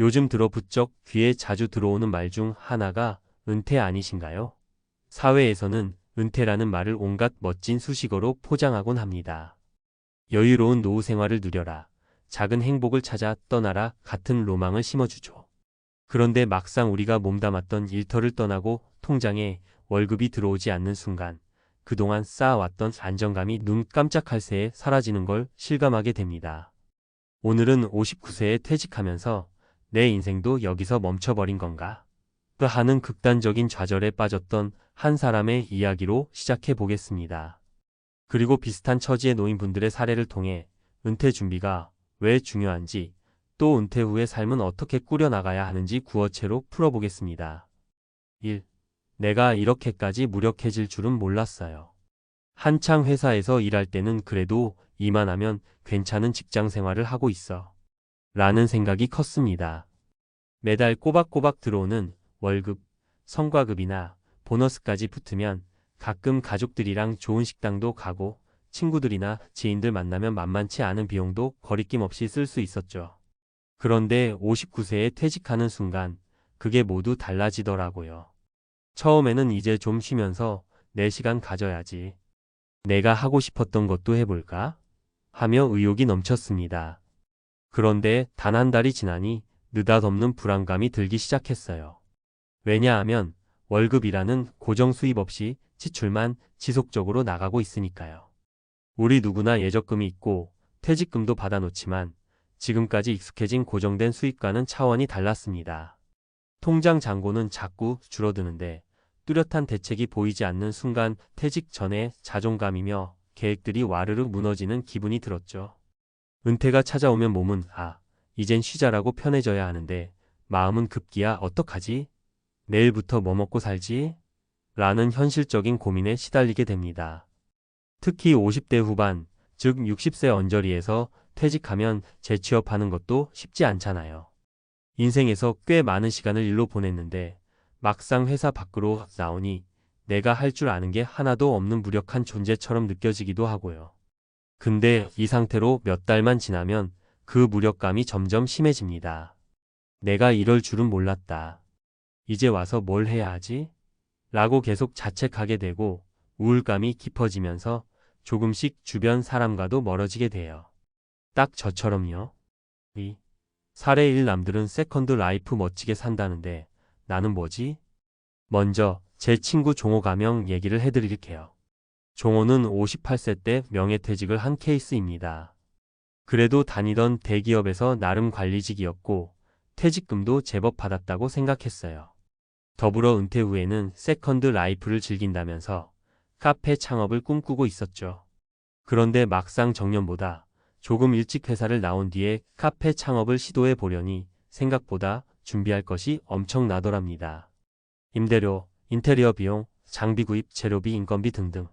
요즘 들어 부쩍 귀에 자주 들어오는 말 중 하나가 은퇴 아니신가요? 사회에서는 은퇴라는 말을 온갖 멋진 수식어로 포장하곤 합니다. 여유로운 노후 생활을 누려라, 작은 행복을 찾아 떠나라 같은 로망을 심어주죠. 그런데 막상 우리가 몸담았던 일터를 떠나고 통장에 월급이 들어오지 않는 순간 그동안 쌓아왔던 안정감이 눈 깜짝할 새에 사라지는 걸 실감하게 됩니다. 오늘은 59세에 퇴직하면서 내 인생도 여기서 멈춰버린 건가? 하는 극단적인 좌절에 빠졌던 한 사람의 이야기로 시작해 보겠습니다. 그리고 비슷한 처지에 놓인 분들의 사례를 통해 은퇴 준비가 왜 중요한지, 또 은퇴 후의 삶은 어떻게 꾸려나가야 하는지 구어체로 풀어보겠습니다. 1. 내가 이렇게까지 무력해질 줄은 몰랐어요. 한창 회사에서 일할 때는 그래도 이만하면 괜찮은 직장 생활을 하고 있어 라는 생각이 컸습니다. 매달 꼬박꼬박 들어오는 월급, 성과급이나 보너스까지 붙으면 가끔 가족들이랑 좋은 식당도 가고 친구들이나 지인들 만나면 만만치 않은 비용도 거리낌 없이 쓸 수 있었죠. 그런데 59세에 퇴직하는 순간 그게 모두 달라지더라고요. 처음에는 이제 좀 쉬면서 내 시간 가져야지, 내가 하고 싶었던 것도 해볼까? 하며 의욕이 넘쳤습니다. 그런데 단 한 달이 지나니 느닷없는 불안감이 들기 시작했어요. 왜냐하면 월급이라는 고정 수입 없이 지출만 지속적으로 나가고 있으니까요. 우리 누구나 예적금이 있고 퇴직금도 받아놓지만 지금까지 익숙해진 고정된 수입과는 차원이 달랐습니다. 통장 잔고는 자꾸 줄어드는데 뚜렷한 대책이 보이지 않는 순간 퇴직 전에 자존감이며 계획들이 와르르 무너지는 기분이 들었죠. 은퇴가 찾아오면 몸은 이젠 쉬자라고 편해져야 하는데 마음은 급기야 어떡하지? 내일부터 뭐 먹고 살지? 라는 현실적인 고민에 시달리게 됩니다. 특히 50대 후반, 즉 60세 언저리에서 퇴직하면 재취업하는 것도 쉽지 않잖아요. 인생에서 꽤 많은 시간을 일로 보냈는데 막상 회사 밖으로 나오니 내가 할 줄 아는 게 하나도 없는 무력한 존재처럼 느껴지기도 하고요. 근데 이 상태로 몇 달만 지나면 그 무력감이 점점 심해집니다. 내가 이럴 줄은 몰랐다. 이제 와서 뭘 해야 하지? 라고 계속 자책하게 되고 우울감이 깊어지면서 조금씩 주변 사람과도 멀어지게 돼요. 딱 저처럼요. 이 사례 1. 남들은 세컨드 라이프 멋지게 산다는데 나는 뭐지? 먼저 제 친구 종호 가명 얘기를 해드릴게요. 종호는 58세 때 명예퇴직을 한 케이스입니다. 그래도 다니던 대기업에서 나름 관리직이었고 퇴직금도 제법 받았다고 생각했어요. 더불어 은퇴 후에는 세컨드 라이프를 즐긴다면서 카페 창업을 꿈꾸고 있었죠. 그런데 막상 정년보다 조금 일찍 회사를 나온 뒤에 카페 창업을 시도해 보려니 생각보다 준비할 것이 엄청나더랍니다. 임대료, 인테리어 비용, 장비 구입, 재료비, 인건비 등등.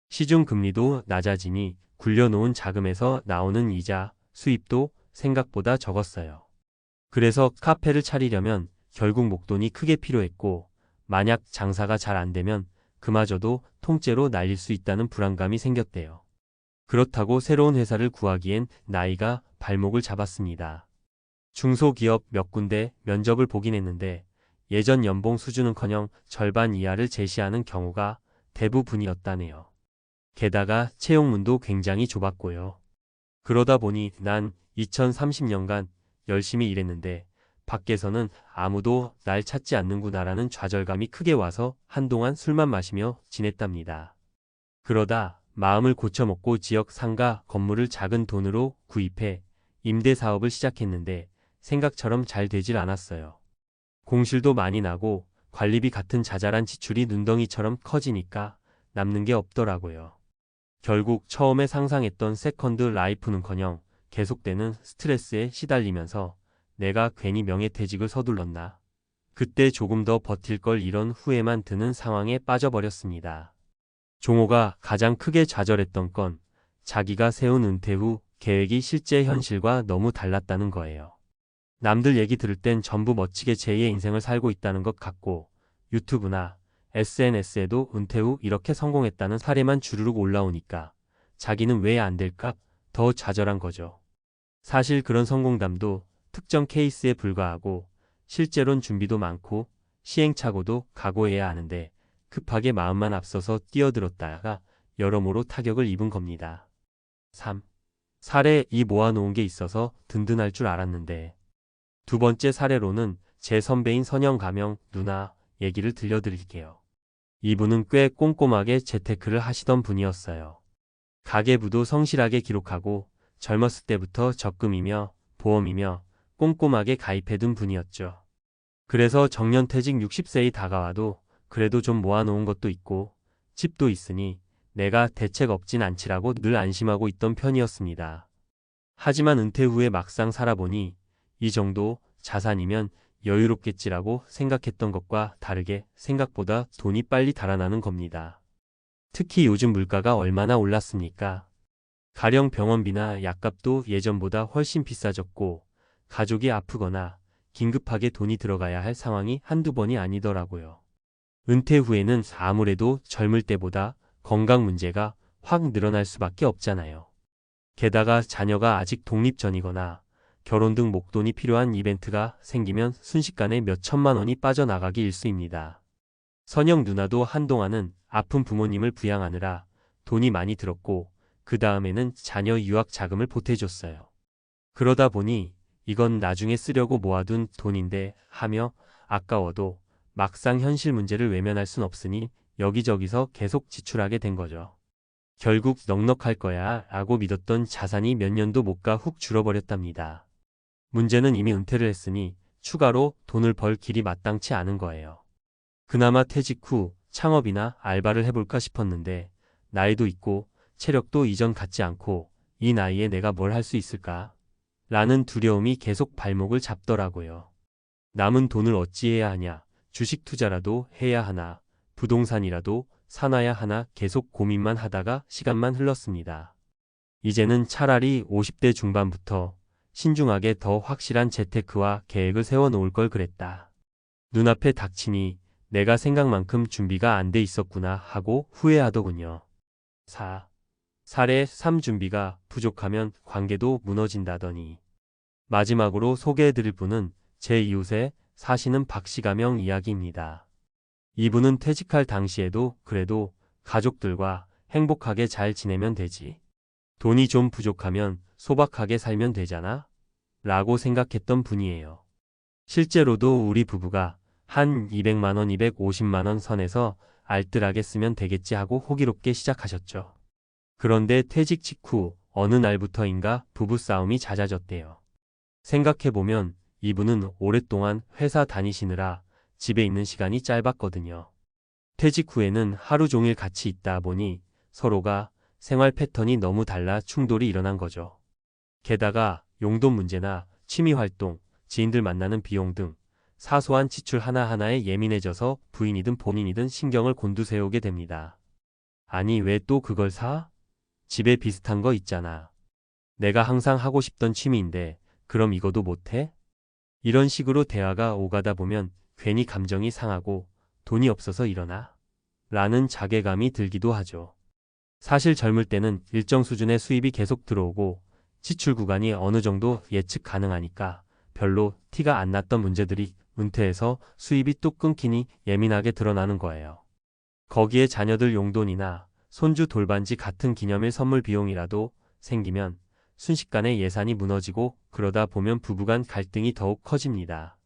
시중 금리도 낮아지니 굴려놓은 자금에서 나오는 이자, 수입도 생각보다 적었어요. 그래서 카페를 차리려면 결국 목돈이 크게 필요했고 만약 장사가 잘 안 되면 그마저도 통째로 날릴 수 있다는 불안감이 생겼대요. 그렇다고 새로운 회사를 구하기엔 나이가 발목을 잡았습니다. 중소기업 몇 군데 면접을 보긴 했는데 예전 연봉 수준은커녕 절반 이하를 제시하는 경우가 대부분이었다네요. 게다가 채용문도 굉장히 좁았고요. 그러다 보니 난 2030년간 열심히 일했는데 밖에서는 아무도 날 찾지 않는구나라는 좌절감이 크게 와서 한동안 술만 마시며 지냈답니다. 그러다 마음을 고쳐먹고 지역 상가 건물을 작은 돈으로 구입해 임대 사업을 시작했는데 생각처럼 잘 되질 않았어요. 공실도 많이 나고 관리비 같은 자잘한 지출이 눈덩이처럼 커지니까 남는 게 없더라고요. 결국 처음에 상상했던 세컨드 라이프는커녕 계속되는 스트레스에 시달리면서 내가 괜히 명예퇴직을 서둘렀나? 그때 조금 더 버틸 걸 이런 후회만 드는 상황에 빠져버렸습니다. 종호가 가장 크게 좌절했던 건 자기가 세운 은퇴 후 계획이 실제 현실과 너무 달랐다는 거예요. 남들 얘기 들을 땐 전부 멋지게 제2의 인생을 살고 있다는 것 같고 유튜브나 SNS에도 은퇴 후 이렇게 성공했다는 사례만 주르륵 올라오니까 자기는 왜 안 될까 더 좌절한 거죠. 사실 그런 성공담도 특정 케이스에 불과하고 실제론 준비도 많고 시행착오도 각오해야 하는데 급하게 마음만 앞서서 뛰어들었다가 여러모로 타격을 입은 겁니다. 3. 사례 2 모아놓은 게 있어서 든든할 줄 알았는데. 두 번째 사례로는 제 선배인 선영 가명 누나 얘기를 들려드릴게요. 이분은 꽤 꼼꼼하게 재테크를 하시던 분이었어요. 가계부도 성실하게 기록하고 젊었을 때부터 적금이며 보험이며 꼼꼼하게 가입해둔 분이었죠. 그래서 정년퇴직 60세이 다가와도 그래도 좀 모아놓은 것도 있고 집도 있으니 내가 대책 없진 않지라고 늘 안심하고 있던 편이었습니다. 하지만 은퇴 후에 막상 살아보니 이 정도 자산이면 여유롭겠지라고 생각했던 것과 다르게 생각보다 돈이 빨리 달아나는 겁니다. 특히 요즘 물가가 얼마나 올랐습니까? 가령 병원비나 약값도 예전보다 훨씬 비싸졌고 가족이 아프거나 긴급하게 돈이 들어가야 할 상황이 한두 번이 아니더라고요. 은퇴 후에는 아무래도 젊을 때보다 건강 문제가 확 늘어날 수밖에 없잖아요. 게다가 자녀가 아직 독립 전이거나 결혼 등 목돈이 필요한 이벤트가 생기면 순식간에 몇 천만 원이 빠져나가기 일쑤입니다. 선영 누나도 한동안은 아픈 부모님을 부양하느라 돈이 많이 들었고 그 다음에는 자녀 유학 자금을 보태줬어요. 그러다 보니 이건 나중에 쓰려고 모아둔 돈인데 하며 아까워도 막상 현실 문제를 외면할 순 없으니 여기저기서 계속 지출하게 된 거죠. 결국 넉넉할 거야 라고 믿었던 자산이 몇 년도 못 가 훅 줄어버렸답니다. 문제는 이미 은퇴를 했으니 추가로 돈을 벌 길이 마땅치 않은 거예요. 그나마 퇴직 후 창업이나 알바를 해볼까 싶었는데 나이도 있고 체력도 이전 같지 않고 이 나이에 내가 뭘 할 수 있을까? 라는 두려움이 계속 발목을 잡더라고요. 남은 돈을 어찌해야 하냐, 주식 투자라도 해야 하나, 부동산이라도 사놔야 하나 계속 고민만 하다가 시간만 흘렀습니다. 이제는 차라리 50대 중반부터 신중하게 더 확실한 재테크와 계획을 세워놓을 걸 그랬다. 눈앞에 닥치니 내가 생각만큼 준비가 안 돼 있었구나 하고 후회하더군요. 4. 사례 3 준비가 부족하면 관계도 무너진다더니. 마지막으로 소개해드릴 분은 제 이웃에 사시는 박씨 가명 이야기입니다. 이분은 퇴직할 당시에도 그래도 가족들과 행복하게 잘 지내면 되지. 돈이 좀 부족하면 소박하게 살면 되잖아? 라고 생각했던 분이에요. 실제로도 우리 부부가 한 200만 원, 250만 원 선에서 알뜰하게 쓰면 되겠지 하고 호기롭게 시작하셨죠. 그런데 퇴직 직후 어느 날부터인가 부부싸움이 잦아졌대요. 생각해보면 이분은 오랫동안 회사 다니시느라 집에 있는 시간이 짧았거든요. 퇴직 후에는 하루 종일 같이 있다 보니 서로가 생활 패턴이 너무 달라 충돌이 일어난 거죠. 게다가 용돈 문제나 취미활동, 지인들 만나는 비용 등 사소한 지출 하나하나에 예민해져서 부인이든 본인이든 신경을 곤두세우게 됩니다. 아니 왜 또 그걸 사? 집에 비슷한 거 있잖아. 내가 항상 하고 싶던 취미인데 그럼 이거도 못해? 이런 식으로 대화가 오가다 보면 괜히 감정이 상하고 돈이 없어서 이러나? 라는 자괴감이 들기도 하죠. 사실 젊을 때는 일정 수준의 수입이 계속 들어오고 지출 구간이 어느 정도 예측 가능하니까 별로 티가 안 났던 문제들이 은퇴해서 수입이 뚝 끊기니 예민하게 드러나는 거예요. 거기에 자녀들 용돈이나 손주 돌반지 같은 기념일 선물 비용이라도 생기면 순식간에 예산이 무너지고 그러다 보면 부부간 갈등이 더욱 커집니다.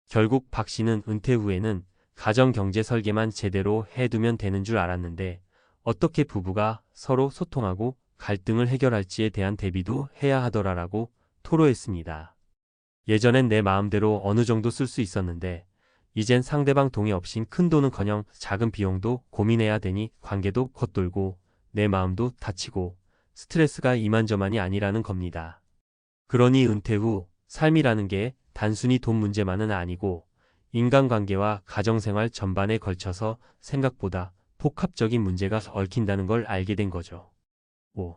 결국 박 씨는 은퇴 후에는 가정 경제 설계만 제대로 해두면 되는 줄 알았는데 어떻게 부부가 서로 소통하고 갈등을 해결할지에 대한 대비도 해야 하더라라고 토로했습니다. 예전엔 내 마음대로 어느 정도 쓸 수 있었는데 이젠 상대방 동의 없인 큰 돈은커녕 작은 비용도 고민해야 되니 관계도 겉돌고 내 마음도 다치고 스트레스가 이만저만이 아니라는 겁니다. 그러니 은퇴 후 삶이라는 게 단순히 돈 문제만은 아니고 인간관계와 가정생활 전반에 걸쳐서 생각보다 복합적인 문제가 얽힌다는 걸 알게 된 거죠. 5.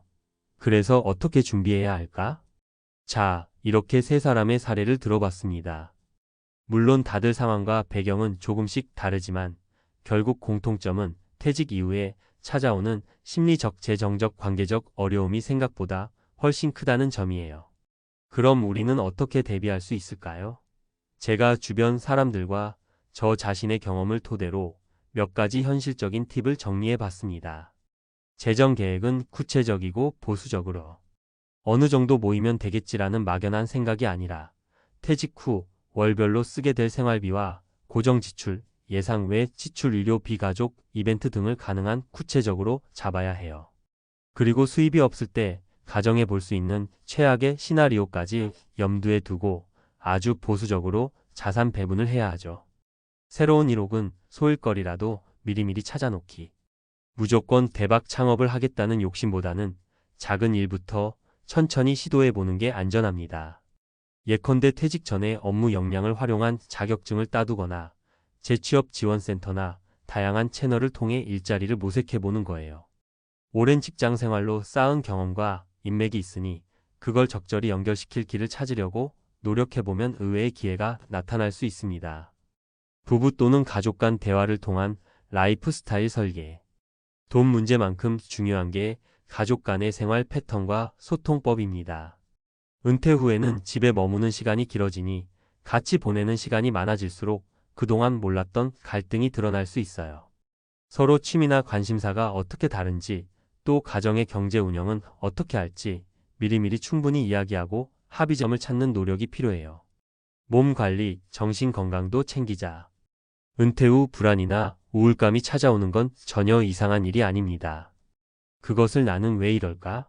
그래서 어떻게 준비해야 할까? 자, 이렇게 세 사람의 사례를 들어봤습니다. 물론 다들 상황과 배경은 조금씩 다르지만 결국 공통점은 퇴직 이후에 찾아오는 심리적, 재정적, 관계적 어려움이 생각보다 훨씬 크다는 점이에요. 그럼 우리는 어떻게 대비할 수 있을까요? 제가 주변 사람들과 저 자신의 경험을 토대로 몇 가지 현실적인 팁을 정리해 봤습니다. 재정 계획은 구체적이고 보수적으로 어느 정도 모이면 되겠지라는 막연한 생각이 아니라 퇴직 후 월별로 쓰게 될 생활비와 고정 지출, 예상 외 지출, 의료, 비가족, 이벤트 등을 가능한 구체적으로 잡아야 해요. 그리고 수입이 없을 때 가정해 볼 수 있는 최악의 시나리오까지 염두에 두고 아주 보수적으로 자산 배분을 해야 하죠. 새로운 1억은 소일거리라도 미리미리 찾아놓기. 무조건 대박 창업을 하겠다는 욕심보다는 작은 일부터 천천히 시도해 보는 게 안전합니다. 예컨대 퇴직 전에 업무 역량을 활용한 자격증을 따두거나 재취업 지원센터나 다양한 채널을 통해 일자리를 모색해 보는 거예요. 오랜 직장 생활로 쌓은 경험과 인맥이 있으니 그걸 적절히 연결시킬 길을 찾으려고 노력해보면 의외의 기회가 나타날 수 있습니다. 부부 또는 가족 간 대화를 통한 라이프 스타일 설계. 돈 문제만큼 중요한 게 가족 간의 생활 패턴과 소통법입니다. 은퇴 후에는 집에 머무는 시간이 길어지니 같이 보내는 시간이 많아질수록 그동안 몰랐던 갈등이 드러날 수 있어요. 서로 취미나 관심사가 어떻게 다른지, 또 가정의 경제 운영은 어떻게 할지 미리미리 충분히 이야기하고 합의점을 찾는 노력이 필요해요. 몸 관리, 정신 건강도 챙기자. 은퇴 후 불안이나 우울감이 찾아오는 건 전혀 이상한 일이 아닙니다. 그것을 나는 왜 이럴까?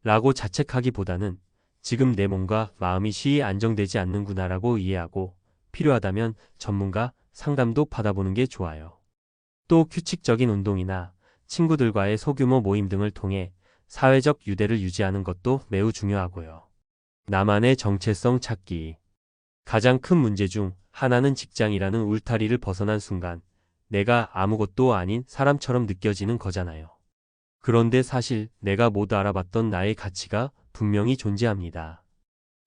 라고 자책하기보다는 지금 내 몸과 마음이 쉬이 안정되지 않는구나라고 이해하고 필요하다면 전문가 상담도 받아보는 게 좋아요. 또 규칙적인 운동이나 친구들과의 소규모 모임 등을 통해 사회적 유대를 유지하는 것도 매우 중요하고요. 나만의 정체성 찾기. 가장 큰 문제 중 하나는 직장이라는 울타리를 벗어난 순간 내가 아무것도 아닌 사람처럼 느껴지는 거잖아요. 그런데 사실 내가 못 알아봤던 나의 가치가 분명히 존재합니다.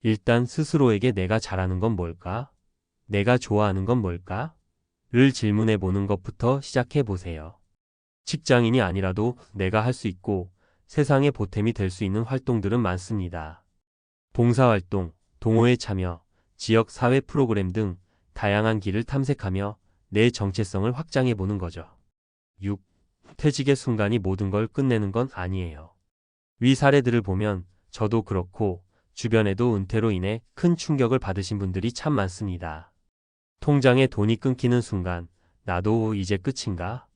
일단 스스로에게 내가 잘하는 건 뭘까? 내가 좋아하는 건 뭘까? 를 질문해 보는 것부터 시작해 보세요. 직장인이 아니라도 내가 할 수 있고 세상에 보탬이 될 수 있는 활동들은 많습니다. 봉사활동, 동호회 참여, 지역 사회 프로그램 등 다양한 길을 탐색하며 내 정체성을 확장해 보는 거죠. 6. 퇴직의 순간이 모든 걸 끝내는 건 아니에요. 위 사례들을 보면 저도 그렇고 주변에도 은퇴로 인해 큰 충격을 받으신 분들이 참 많습니다. 통장에 돈이 끊기는 순간 나도 이제 끝인가?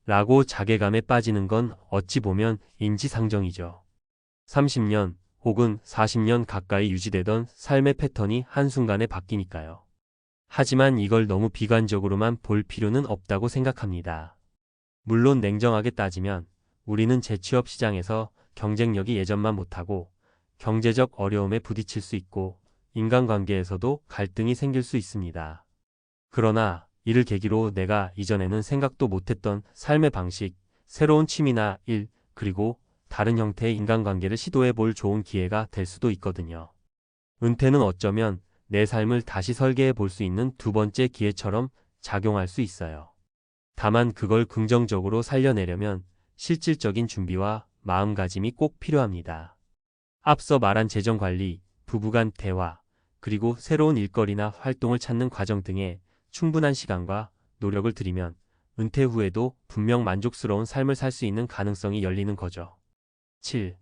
라고 자괴감에 빠지는 건 어찌 보면 인지상정이죠. 30년 혹은 40년 가까이 유지되던 삶의 패턴이 한순간에 바뀌니까요. 하지만 이걸 너무 비관적으로만 볼 필요는 없다고 생각합니다. 물론 냉정하게 따지면 우리는 재취업 시장에서 경쟁력이 예전만 못하고 경제적 어려움에 부딪힐 수 있고 인간관계에서도 갈등이 생길 수 있습니다. 그러나 이를 계기로 내가 이전에는 생각도 못했던 삶의 방식, 새로운 취미나 일, 그리고 다른 형태의 인간관계를 시도해 볼 좋은 기회가 될 수도 있거든요. 은퇴는 어쩌면 내 삶을 다시 설계해 볼 수 있는 두 번째 기회처럼 작용할 수 있어요. 다만 그걸 긍정적으로 살려내려면 실질적인 준비와 마음가짐이 꼭 필요합니다. 앞서 말한 재정관리, 부부간 대화, 그리고 새로운 일거리나 활동을 찾는 과정 등에 충분한 시간과 노력을 들이면 은퇴 후에도 분명 만족스러운 삶을 살 수 있는 가능성이 열리는 거죠. 7.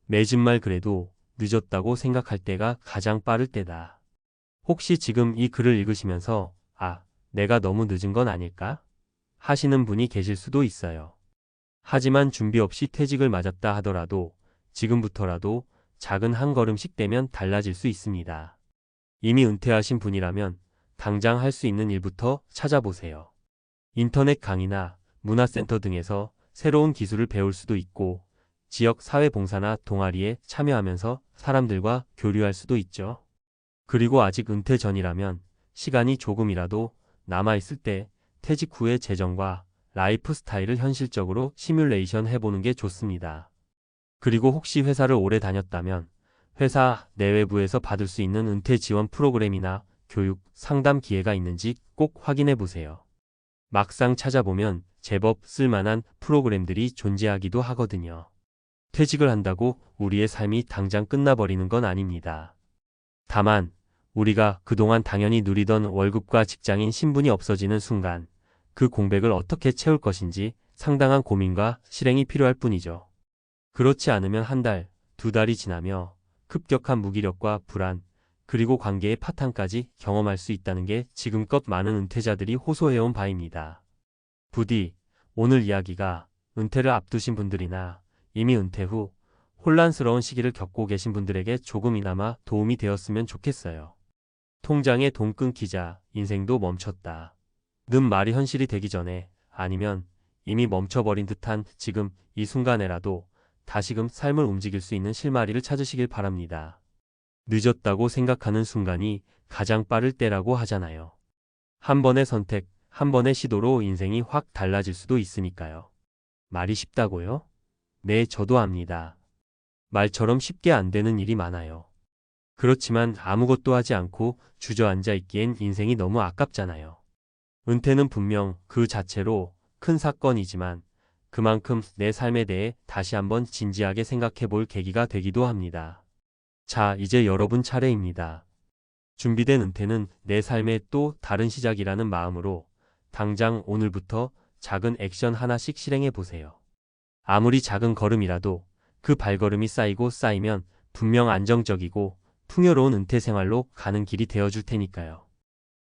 매진 말 그래도 늦었다고 생각할 때가 가장 빠를 때다. 혹시 지금 이 글을 읽으시면서 내가 너무 늦은 건 아닐까? 하시는 분이 계실 수도 있어요. 하지만 준비 없이 퇴직을 맞았다 하더라도 지금부터라도 작은 한 걸음씩 떼면 달라질 수 있습니다. 이미 은퇴하신 분이라면 당장 할 수 있는 일부터 찾아보세요. 인터넷 강의나 문화센터 등에서 새로운 기술을 배울 수도 있고 지역 사회봉사나 동아리에 참여하면서 사람들과 교류할 수도 있죠. 그리고 아직 은퇴 전이라면 시간이 조금이라도 남아있을 때 퇴직 후의 재정과 라이프 스타일을 현실적으로 시뮬레이션 해보는 게 좋습니다. 그리고 혹시 회사를 오래 다녔다면 회사 내외부에서 받을 수 있는 은퇴 지원 프로그램이나 교육, 상담 기회가 있는지 꼭 확인해 보세요. 막상 찾아보면 제법 쓸만한 프로그램들이 존재하기도 하거든요. 퇴직을 한다고 우리의 삶이 당장 끝나버리는 건 아닙니다. 다만 우리가 그동안 당연히 누리던 월급과 직장인 신분이 없어지는 순간 그 공백을 어떻게 채울 것인지 상당한 고민과 실행이 필요할 뿐이죠. 그렇지 않으면 한 달, 두 달이 지나며 급격한 무기력과 불안, 그리고 관계의 파탄까지 경험할 수 있다는 게 지금껏 많은 은퇴자들이 호소해온 바입니다. 부디 오늘 이야기가 은퇴를 앞두신 분들이나 이미 은퇴 후 혼란스러운 시기를 겪고 계신 분들에게 조금이나마 도움이 되었으면 좋겠어요. 통장에 돈 끊기자 인생도 멈췄다 는 말이 현실이 되기 전에, 아니면 이미 멈춰버린 듯한 지금 이 순간에라도 다시금 삶을 움직일 수 있는 실마리를 찾으시길 바랍니다. 늦었다고 생각하는 순간이 가장 빠를 때라고 하잖아요. 한 번의 선택, 한 번의 시도로 인생이 확 달라질 수도 있으니까요. 말이 쉽다고요? 네, 저도 압니다. 말처럼 쉽게 안 되는 일이 많아요. 그렇지만 아무것도 하지 않고 주저앉아 있기엔 인생이 너무 아깝잖아요. 은퇴는 분명 그 자체로 큰 사건이지만 그만큼 내 삶에 대해 다시 한번 진지하게 생각해 볼 계기가 되기도 합니다. 자, 이제 여러분 차례입니다. 준비된 은퇴는 내 삶의 또 다른 시작이라는 마음으로 당장 오늘부터 작은 액션 하나씩 실행해 보세요. 아무리 작은 걸음이라도 그 발걸음이 쌓이고 쌓이면 분명 안정적이고 풍요로운 은퇴 생활로 가는 길이 되어줄 테니까요.